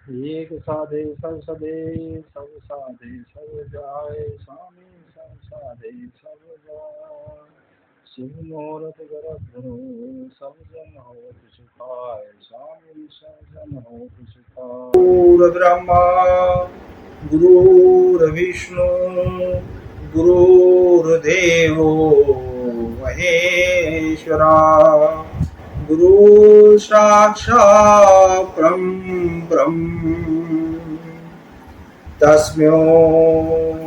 एक साधे सब सदे, सब साधे सब जाए, स्वामी सब साधे सब जाए। शिव मूरत गरज धरो, सब जन हो सुखाय, स्वामी सब जन हो सुखाय। गुरुर्ब्रह्मा गुरुर्विष्णु गुरुर्देवो महेश्वरा, गुरु साक्षात् ब्रह्म तस्मै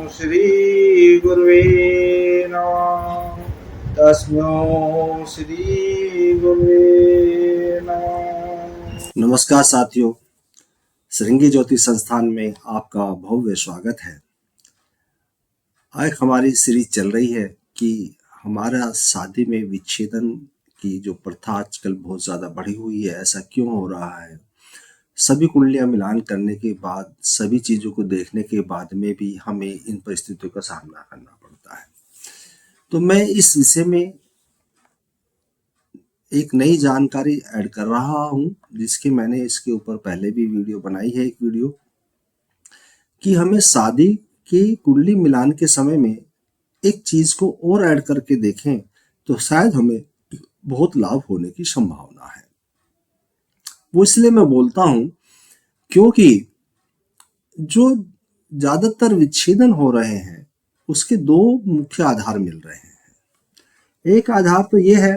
श्री गुरुवे नमः। तस्मै श्री गुरुवे नमः। नमस्कार साथियों, श्रृंगी ज्योति संस्थान में आपका भव्य स्वागत है। आज हमारी सीरीज चल रही है कि हमारा शादी में विच्छेदन की जो प्रथा आजकल बहुत ज़्यादा बढ़ी हुई है, ऐसा क्यों हो रहा है। सभी कुंडलियां मिलान करने के बाद, सभी चीज़ों को देखने के बाद में भी हमें इन परिस्थितियों का सामना करना पड़ता है। तो मैं इस विषय में एक नई जानकारी ऐड कर रहा हूं, जिसकी मैंने इसके ऊपर पहले भी वीडियो बनाई है, एक वीडियो कि हमें शादी की कुंडली मिलान के समय में एक चीज को और ऐड करके देखें तो शायद हमें बहुत लाभ होने की संभावना है। वो इसलिए मैं बोलता हूं क्योंकि जो ज्यादातर विच्छेदन हो रहे हैं उसके दो मुख्य आधार मिल रहे हैं। एक आधार तो ये है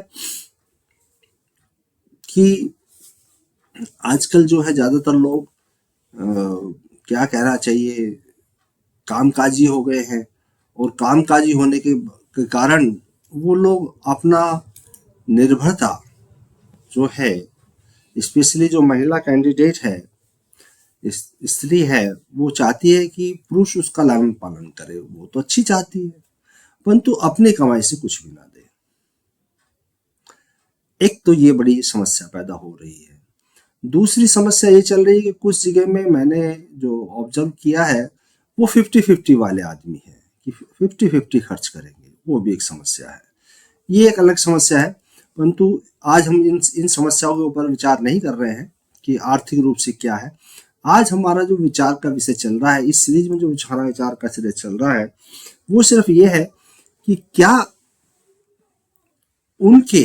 कि आजकल जो है ज्यादातर लोग क्या कहना चाहिए, कामकाजी हो गए हैं, और कामकाजी होने के कारण वो लोग अपना निर्भरता जो है, स्पेशली जो महिला कैंडिडेट है, स्त्री है, वो चाहती है कि पुरुष उसका लालन पालन करे। वो तो अच्छी चाहती है, परंतु अपने कमाई से कुछ भी ना दे। एक तो ये बड़ी समस्या पैदा हो रही है। दूसरी समस्या ये चल रही है कि कुछ जगह में मैंने जो ऑब्जर्व किया है वो 50-50 वाले आदमी हैं कि 50-50 खर्च करेंगे। वो भी एक समस्या है, ये एक अलग समस्या है। परंतु आज हम इन समस्याओं के ऊपर विचार नहीं कर रहे हैं कि आर्थिक रूप से क्या है। आज हमारा जो विचार का विषय चल रहा है, इस सीरीज में जो विचार का विषय चल रहा है, वो सिर्फ ये है कि क्या उनके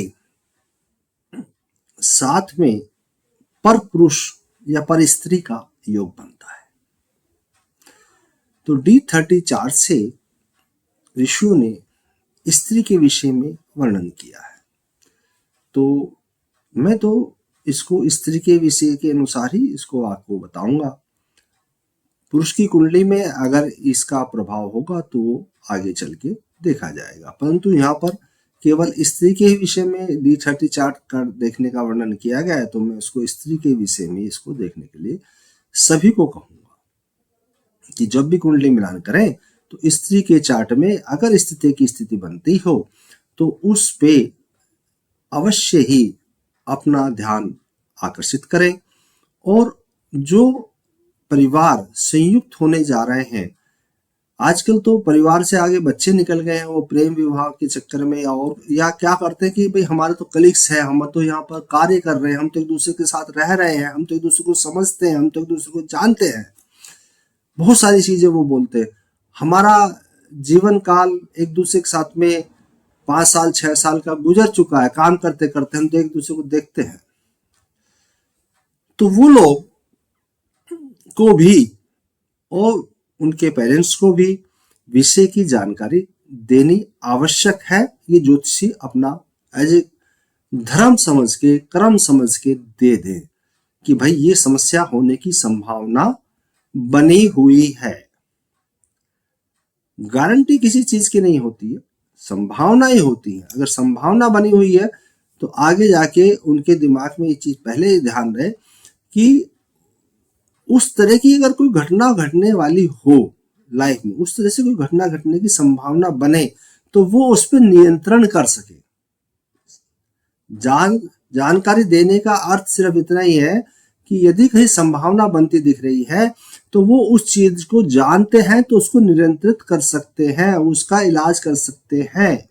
साथ में पर पुरुष या पर स्त्री का योग बनता है। तो D30 चार्ट से ऋषियों ने स्त्री के विषय में वर्णन किया है। तो मैं तो इसको स्त्री के विषय के अनुसार ही इसको आपको बताऊंगा। पुरुष की कुंडली में अगर इसका प्रभाव होगा तो आगे चल के देखा जाएगा, परंतु यहाँ पर केवल स्त्री के विषय में D30 चार्ट कर देखने का वर्णन किया गया है। तो मैं उसको स्त्री के विषय में इसको देखने के लिए सभी को कहूंगा कि जब भी कुंडली मिलान करें तो स्त्री के चार्ट में अगर स्थिति की स्थिति बनती हो तो उस पे अवश्य ही अपना ध्यान आकर्षित करें। और जो परिवार संयुक्त होने जा रहे हैं, आजकल तो परिवार से आगे बच्चे निकल गए हैं, वो प्रेम विवाह के चक्कर में, और या क्या करते हैं कि भाई हमारे तो कलीग्स हैं, हम तो यहाँ पर कार्य कर रहे हैं, हम तो एक दूसरे के साथ रह रहे हैं, हम तो एक दूसरे को समझते हैं, हम तो एक दूसरे को जानते हैं, बहुत सारी चीजें वो बोलते हैं। हमारा जीवन काल एक दूसरे के साथ में 5 साल 6 साल का गुजर चुका है, काम करते करते हम तो एक दूसरे को देखते हैं। तो वो लोग को भी और उनके पेरेंट्स को भी विषय की जानकारी देनी आवश्यक है। ये ज्योतिषी अपना एज ए धर्म समझ के, कर्म समझ के दे दे कि भाई ये समस्या होने की संभावना बनी हुई है। गारंटी किसी चीज की नहीं होती है, संभावना ही होती है। अगर संभावना बनी हुई है तो आगे जाके उनके दिमाग में ये चीज पहले ही ध्यान रहे कि उस तरह की अगर कोई घटना घटने वाली हो लाइफ में, उस तरह से कोई घटना घटने की संभावना बने तो वो उस पर नियंत्रण कर सके। जानकारी देने का अर्थ सिर्फ इतना ही है कि यदि कहीं संभावना बनती दिख रही है तो वो उस चीज को जानते हैं तो उसको नियंत्रित कर सकते हैं, उसका इलाज कर सकते हैं।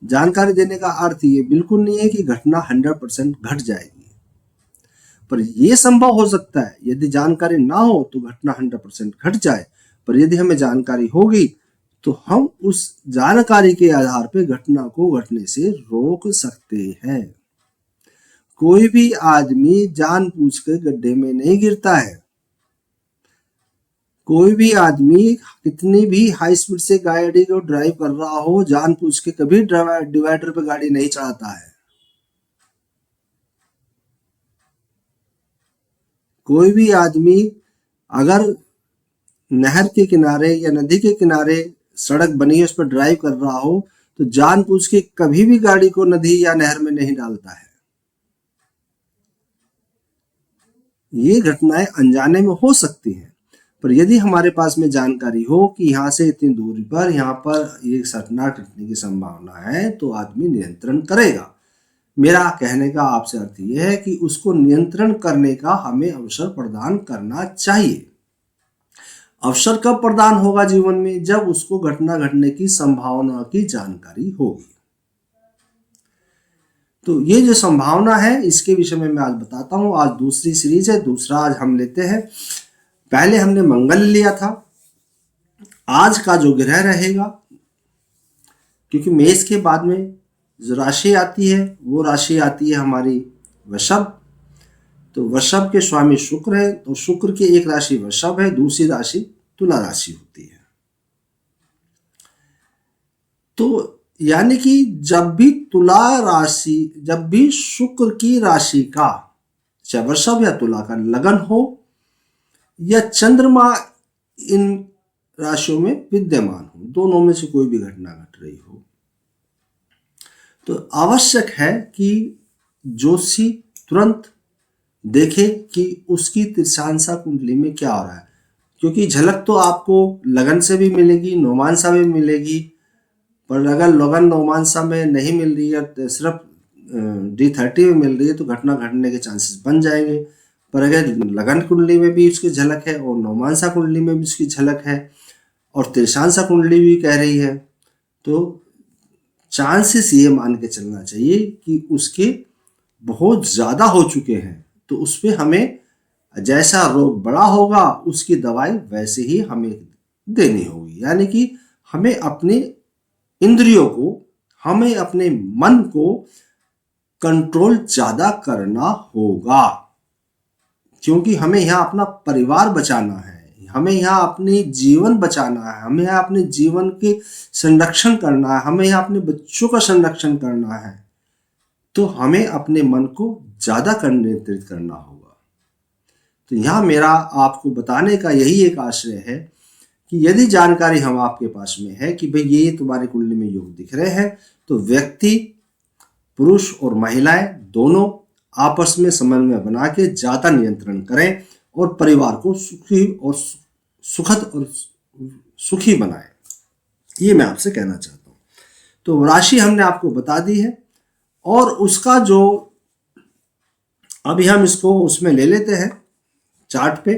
जानकारी देने का अर्थ ये बिल्कुल नहीं है कि घटना 100% घट जाएगी, पर यह संभव हो सकता है यदि जानकारी ना हो तो घटना 100% घट जाए, पर यदि हमें जानकारी होगी तो हम उस जानकारी के आधार पर घटना को घटने से रोक सकते हैं। कोई भी आदमी जानबूझकर गड्ढे में नहीं गिरता है। कोई भी आदमी कितनी भी हाई स्पीड से गाड़ी को ड्राइव कर रहा हो, जानबूझ के कभी डिवाइडर पे गाड़ी नहीं चलाता है। कोई भी आदमी अगर नहर के किनारे या नदी के किनारे सड़क बनी है उस पर ड्राइव कर रहा हो तो जानबूझ के कभी भी गाड़ी को नदी या नहर में नहीं डालता है। ये घटनाएं अनजाने में हो सकती हैं, पर यदि हमारे पास में जानकारी हो कि यहाँ से इतनी दूरी पर यहाँ पर ये घटना घटने की संभावना है तो आदमी नियंत्रण करेगा। मेरा कहने का आपसे अर्थ यह है कि उसको नियंत्रण करने का हमें अवसर प्रदान करना चाहिए। अवसर कब प्रदान होगा जीवन में? जब उसको घटना घटने की संभावना की जानकारी होगी। तो ये जो संभावना है इसके विषय में मैं आज बताता हूं। आज दूसरी सीरीज है, दूसरा आज हम लेते हैं। पहले हमने मंगल लिया था, आज का जो ग्रह रहेगा, क्योंकि मेष के बाद में जो राशि आती है वो राशि आती है हमारी वृषभ। तो वृषभ के स्वामी शुक्र है, तो शुक्र की एक राशि वृषभ है, दूसरी राशि तुला राशि होती है। तो यानी कि जब भी तुला राशि, जब भी शुक्र की राशि का चाहे वृषभ या तुला का लगन हो या चंद्रमा इन राशियों में विद्यमान हो, दोनों में से कोई भी घटना घट रही हो, तो आवश्यक है कि ज्योतिषी तुरंत देखे कि उसकी त्रिशांसा कुंडली में क्या हो रहा है। क्योंकि झलक तो आपको लगन से भी मिलेगी, नौमांसा में मिलेगी, पर अगर लगन नौमांसा में नहीं मिल रही है तो सिर्फ D30 में मिल रही है तो घटना घटने के चांसेस बन जाएंगे। पर अगर लगन कुंडली में भी उसकी झलक है और नौमांसा कुंडली में भी उसकी झलक है और त्रिशांसा कुंडली भी कह रही है, तो चांसेस ये मान के चलना चाहिए कि उसके बहुत ज़्यादा हो चुके हैं। तो उस पर हमें जैसा रोग बड़ा होगा उसकी दवाई वैसे ही हमें देनी होगी। यानी कि हमें अपने इंद्रियों को, हमें अपने मन को कंट्रोल ज़्यादा करना होगा, क्योंकि हमें यहाँ अपना परिवार बचाना है, हमें यहाँ अपनी जीवन बचाना है, हमें यहाँ अपने जीवन के संरक्षण करना है, हमें यहाँ अपने बच्चों का संरक्षण करना है। तो हमें अपने मन को ज़्यादा नियंत्रित करना होगा। तो यहाँ मेरा आपको बताने का यही एक आशय है कि यदि जानकारी हम आपके पास में है कि भाई ये तुम्हारी कुंडली में योग दिख रहे हैं, तो व्यक्ति, पुरुष और महिलाएं दोनों आपस में समन्वय बना के ज़्यादा नियंत्रण करें और परिवार को सुखी और सुखद और सुखी बनाएं। ये मैं आपसे कहना चाहता हूँ। तो राशि हमने आपको बता दी है और उसका जो अभी हम इसको उसमें ले लेते हैं चार्ट पे।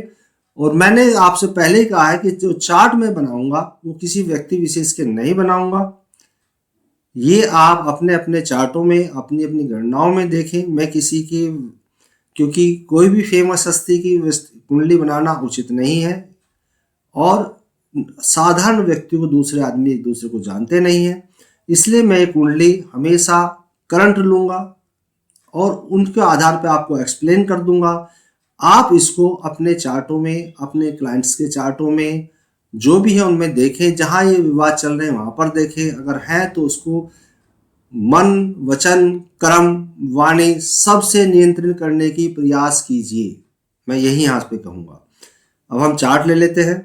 और मैंने आपसे पहले ही कहा है कि जो चार्ट मैं बनाऊंगा वो किसी व्यक्ति विशेष के नहीं बनाऊंगा। ये आप अपने अपने चार्टों में, अपनी अपनी गणनाओं में देखें। मैं किसी की, क्योंकि कोई भी फेमस हस्ती की कुंडली बनाना उचित नहीं है और साधारण व्यक्ति को दूसरे आदमी एक दूसरे को जानते नहीं है, इसलिए मैं कुंडली हमेशा करंट लूंगा और उनके आधार पर आपको एक्सप्लेन कर दूंगा। आप इसको अपने चार्टों में, अपने क्लाइंट्स के चार्टों में जो भी है उनमें देखें, जहां ये विवाद चल रहे हैं वहां पर देखें। अगर है तो उसको मन, वचन, कर्म, वाणी सबसे नियंत्रण करने की प्रयास कीजिए, मैं यही यहाँ पे कहूंगा। अब हम चार्ट ले लेते हैं।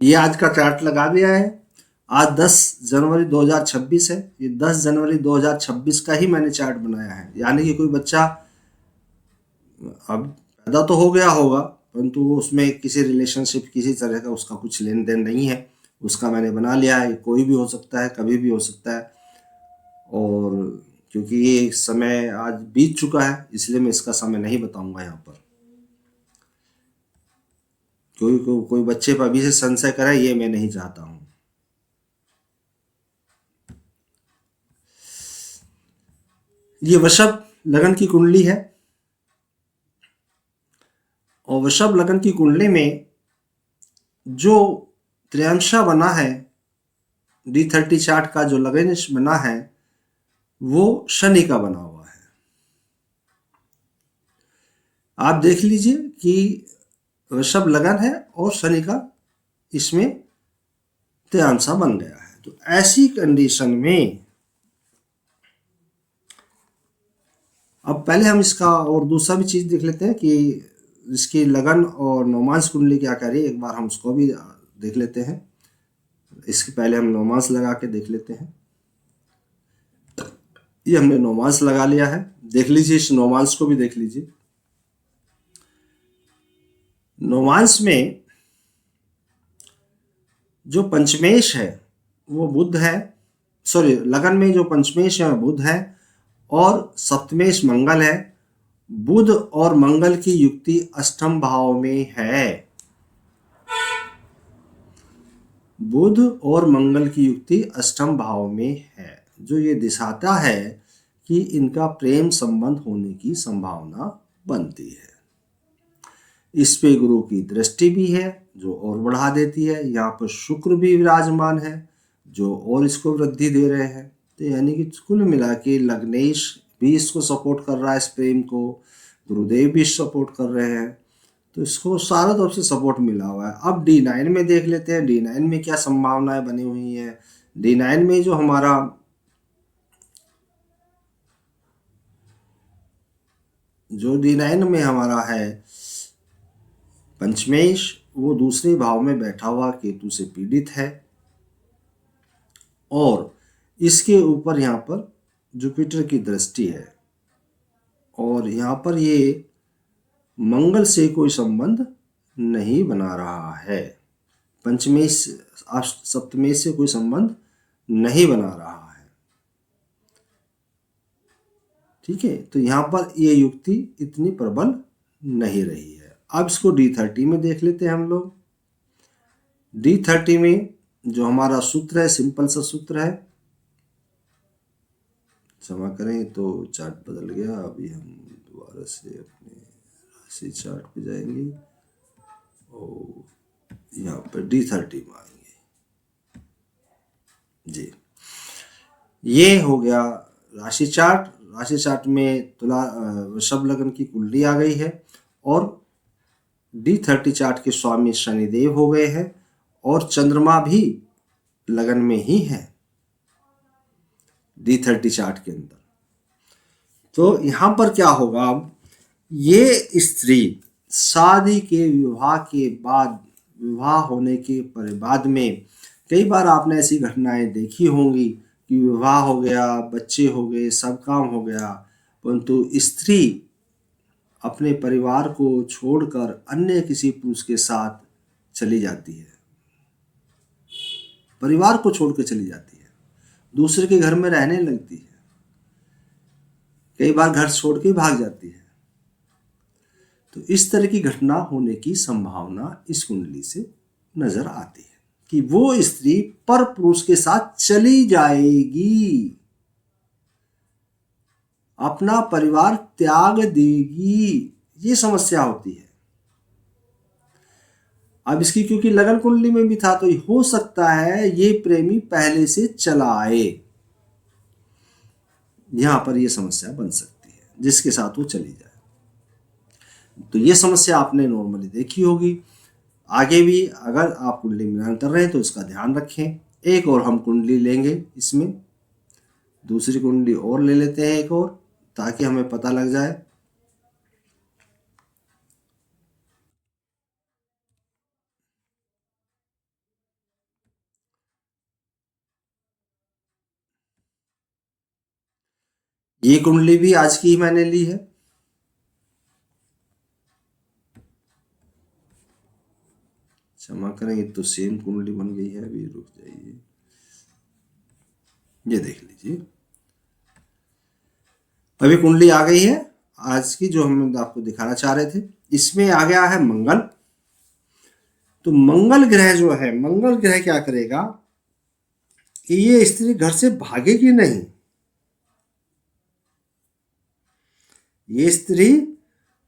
ये आज का चार्ट लगा दिया है। आज 10 जनवरी 2026 है। ये 10 जनवरी 2026 का ही मैंने चार्ट बनाया है। यानी कि कोई बच्चा अब पैदा तो हो गया होगा, परंतु उसमें किसी रिलेशनशिप, किसी तरह का उसका कुछ लेन देन नहीं है, उसका मैंने बना लिया है। कोई भी हो सकता है, कभी भी हो सकता है। और क्योंकि ये समय आज बीत चुका है, इसलिए मैं इसका समय नहीं बताऊंगा यहाँ पर। कोई बच्चे पर अभी से संशय करे, ये मैं नहीं चाहता हूँ। ये वृषभ लगन की कुंडली है, और वृषभ लगन की कुंडली में जो त्रियांशा बना है, D30 चार्ट का जो लगन बना है, वो शनि का बना हुआ है। आप देख लीजिए कि वृषभ लगन है और शनि का इसमें त्रियांशा बन गया है। तो ऐसी कंडीशन में अब पहले हम इसका और दूसरा भी चीज देख लेते हैं कि इसकी लगन और नौमांस कुंडली क्या कह रही है। एक बार हम उसको भी देख लेते हैं। इसके पहले हम नौमांस लगा के देख लेते हैं। ये हमने नौमांस लगा लिया है, देख लीजिए, इस नौमांस को भी देख लीजिए। नौमांस में जो पंचमेश है वो बुध है, सॉरी, लगन में जो पंचमेश है वो बुध है और सप्तमेश मंगल है। बुध और मंगल की युक्ति अष्टम भाव में है। बुध और मंगल की युक्ति अष्टम भाव में है, जो ये दिखाता है कि इनका प्रेम संबंध होने की संभावना बनती है। इस पे गुरु की दृष्टि भी है, जो और बढ़ा देती है। यहाँ पर शुक्र भी विराजमान है, जो और इसको वृद्धि दे रहे हैं। तो यानी कि कुल मिला के लग्नेश भी इसको सपोर्ट कर रहा है, इस प्रेम को। गुरुदेव भी सपोर्ट कर रहे हैं, तो इसको सारा तरफ से सपोर्ट मिला हुआ है। अब D9 में देख लेते हैं, D9 में क्या संभावनाएं बनी हुई है। D9 में जो हमारा D9 में हमारा है पंचमेश, वो दूसरे भाव में बैठा हुआ केतु से पीड़ित है, और इसके ऊपर यहाँ पर जुपिटर की दृष्टि है, और यहाँ पर ये मंगल से कोई संबंध नहीं बना रहा है। पंचमेश सप्तमेश से कोई संबंध नहीं बना रहा है। ठीक है, तो यहाँ पर ये युक्ति इतनी प्रबल नहीं रही है। अब इसको D30 में देख लेते हैं हम लोग। D30 में जो हमारा सूत्र है, सिंपल सा सूत्र है, क्षमा करें तो चार्ट बदल गया। अभी हम दोबारा से अपने राशि चार्ट पे जाएंगे और यहाँ पर D30 में आएंगे जी। ये हो गया राशि चार्ट। राशि चार्ट में तुला वृषभ लगन की कुंडली आ गई है, और D30 चार्ट के स्वामी शनिदेव हो गए हैं, और चंद्रमा भी लगन में ही है D30 चार्ट के अंदर। तो यहां पर क्या होगा, ये स्त्री शादी के विवाह के बाद, विवाह होने के बाद में कई बार आपने ऐसी घटनाएं देखी होंगी कि विवाह हो गया, बच्चे हो गए, सब काम हो गया, परंतु स्त्री अपने परिवार को छोड़कर अन्य किसी पुरुष के साथ चली जाती है। परिवार को छोड़कर चली जाती है, दूसरे के घर में रहने लगती है, कई बार घर छोड़ के भाग जाती है। तो इस तरह की घटना होने की संभावना इस कुंडली से नजर आती है कि वो स्त्री पर पुरुष के साथ चली जाएगी, अपना परिवार त्याग देगी। ये समस्या होती है। अब इसकी क्योंकि लगन कुंडली में भी था, तो हो सकता है ये प्रेमी पहले से चला आए, यहां पर ये समस्या बन सकती है, जिसके साथ वो चली जाए। तो ये समस्या आपने नॉर्मली देखी होगी। आगे भी अगर आप कुंडली मिलान कर रहे हैं तो इसका ध्यान रखें। एक और हम कुंडली लेंगे, इसमें दूसरी कुंडली और ले लेते हैं एक और, ताकि हमें पता लग जाए। ये कुंडली भी आज की ही मैंने ली है। क्षमा करें, ये तो सेम कुंडली बन गई है, अभी रुक जाइए, ये देख लीजिए, अभी कुंडली आ गई है आज की जो हम आपको दिखाना चाह रहे थे। इसमें आ गया है मंगल। तो मंगल ग्रह जो है, मंगल ग्रह क्या करेगा कि ये स्त्री घर से भागेगी नहीं, ये स्त्री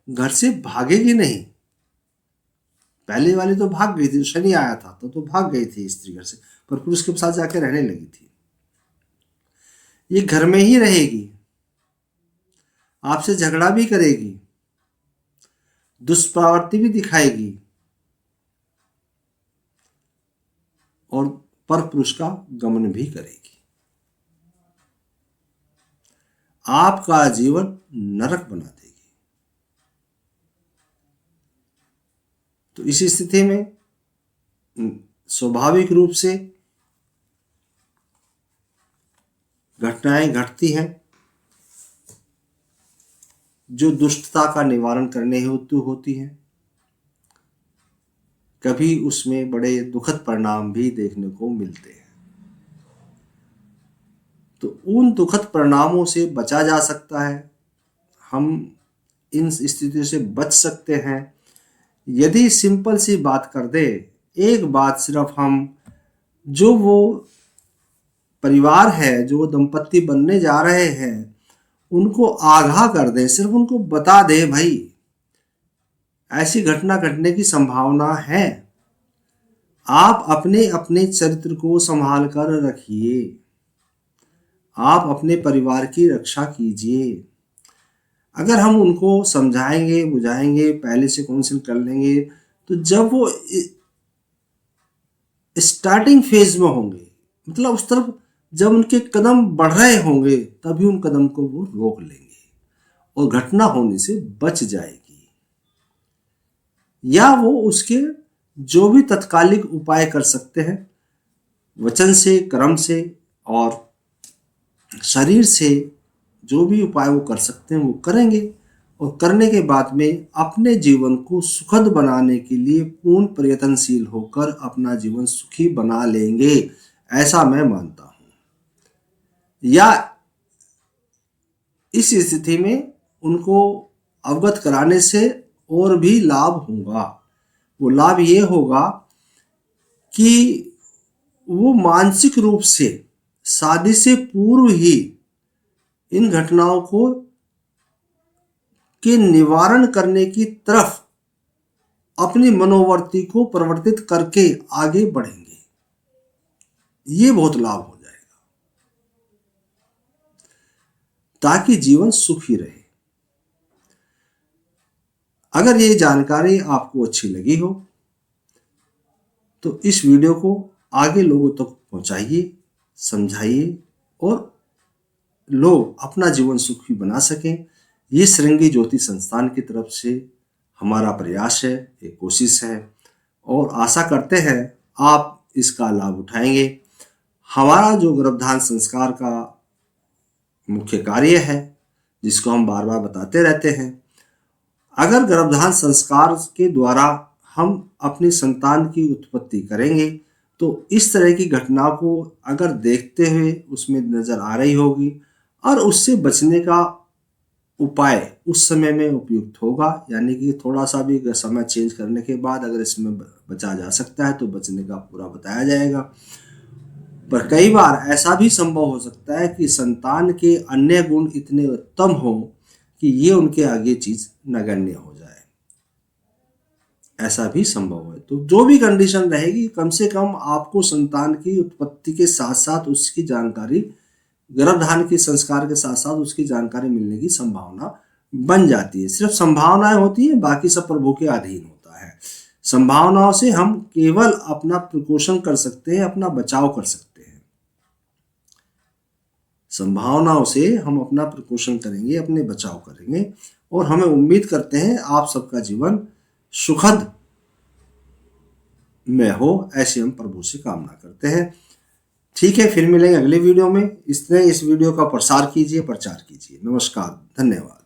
घर से भागेगी नहीं। पहले वाली तो भाग गई थी, शनि आया था तो भाग गई थी स्त्री घर से, पर पुरुष के साथ जाके रहने लगी थी। ये घर में ही रहेगी, आपसे झगड़ा भी करेगी, दुष्प्रवृत्ति भी दिखाएगी और पर पुरुष का गमन भी करेगी। आपका जीवन नरक बना देगी। तो इस स्थिति में स्वाभाविक रूप से घटनाएं घटती हैं जो दुष्टता का निवारण करने हेतु होती हैं। कभी उसमें बड़े दुखद परिणाम भी देखने को मिलते हैं। तो उन दुखद परिणामों से बचा जा सकता है, हम इन स्थितियों से बच सकते हैं यदि सिंपल सी बात कर दे। एक बात सिर्फ हम, जो वो परिवार है, जो दंपत्ति बनने जा रहे हैं, उनको आगाह कर दे, सिर्फ उनको बता दे भाई ऐसी घटना घटने की संभावना है, आप अपने अपने चरित्र को संभाल कर रखिए, आप अपने परिवार की रक्षा कीजिए। अगर हम उनको समझाएंगे बुझाएंगे, पहले से काउंसिल कर लेंगे, तो जब वो स्टार्टिंग फेज में होंगे, मतलब उस तरफ जब उनके कदम बढ़ रहे होंगे, तभी उन कदम को वो रोक लेंगे और घटना होने से बच जाएगी। या वो उसके जो भी तत्कालिक उपाय कर सकते हैं, वचन से, कर्म से और शरीर से जो भी उपाय वो कर सकते हैं वो करेंगे, और करने के बाद में अपने जीवन को सुखद बनाने के लिए पूर्ण प्रयत्नशील होकर अपना जीवन सुखी बना लेंगे, ऐसा मैं मानता हूं। या इस स्थिति में उनको अवगत कराने से और भी लाभ होगा। वो लाभ ये होगा कि वो मानसिक रूप से शादी से पूर्व ही इन घटनाओं को के निवारण करने की तरफ अपनी मनोवृत्ति को परिवर्तित करके आगे बढ़ेंगे। ये बहुत लाभ हो जाएगा, ताकि जीवन सुखी रहे। अगर ये जानकारी आपको अच्छी लगी हो तो इस वीडियो को आगे लोगों तक पहुंचाइए, समझाइए और लोग अपना जीवन सुखी बना सकें। ये श्रृंगी ज्योति संस्थान की तरफ से हमारा प्रयास है, एक कोशिश है, और आशा करते हैं आप इसका लाभ उठाएंगे। हमारा जो गर्भधान संस्कार का मुख्य कार्य है, जिसको हम बार बार बताते रहते हैं, अगर गर्भधान संस्कार के द्वारा हम अपनी संतान की उत्पत्ति करेंगे तो इस तरह की घटना को अगर देखते हुए उसमें नजर आ रही होगी और उससे बचने का उपाय उस समय में उपयुक्त होगा। यानी कि थोड़ा सा भी समय चेंज करने के बाद अगर इसमें बचा जा सकता है तो बचने का पूरा बताया जाएगा। पर कई बार ऐसा भी संभव हो सकता है कि संतान के अन्य गुण इतने उत्तम हो कि ये उनके आगे चीज नगण्य हो जाए, ऐसा भी संभव है। तो जो भी कंडीशन रहेगी, कम से कम आपको संतान की उत्पत्ति के साथ साथ उसकी जानकारी, गर्भधान के संस्कार के साथ साथ उसकी जानकारी मिलने की संभावना बन जाती है। सिर्फ संभावनाएं होती है, बाकी सब प्रभु के अधीन होता है। संभावनाओं से हम केवल अपना प्रिकॉशन कर सकते हैं, अपना बचाव कर सकते हैं। संभावनाओं से हम अपना प्रिकॉशन करेंगे, अपने बचाव करेंगे, और हमें उम्मीद करते हैं आप सबका जीवन सुखद में हो, ऐसी हम प्रभु से कामना करते हैं। ठीक है, फिर मिलेंगे अगले वीडियो में। इस वीडियो का प्रसार कीजिए, प्रचार कीजिए। नमस्कार, धन्यवाद।